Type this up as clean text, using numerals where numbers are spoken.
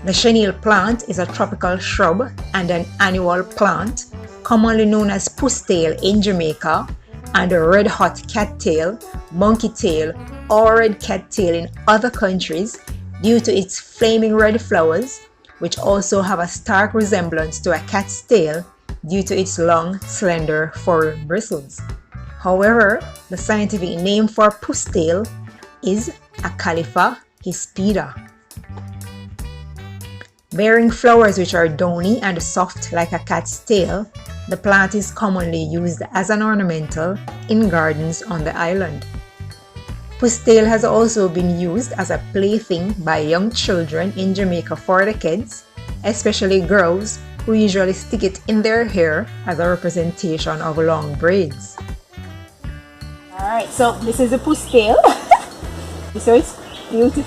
The chenille plant is a tropical shrub and an annual plant, commonly known as pusstail in Jamaica and red hot cattail, monkey tail, or red cattail in other countries due to its flaming red flowers, which also have a stark resemblance to a cat's tail due to its long, slender, furry bristles. However, the scientific name for pusstail is Acalypha hispida. Bearing flowers which are downy and soft like a cat's tail, the plant is commonly used as an ornamental in gardens on the island. Pusstail has also been used as a plaything by young children in Jamaica for decades, especially girls who usually stick it in their hair as a representation of long braids. Alright, so this is a pusstail. So it's beautiful.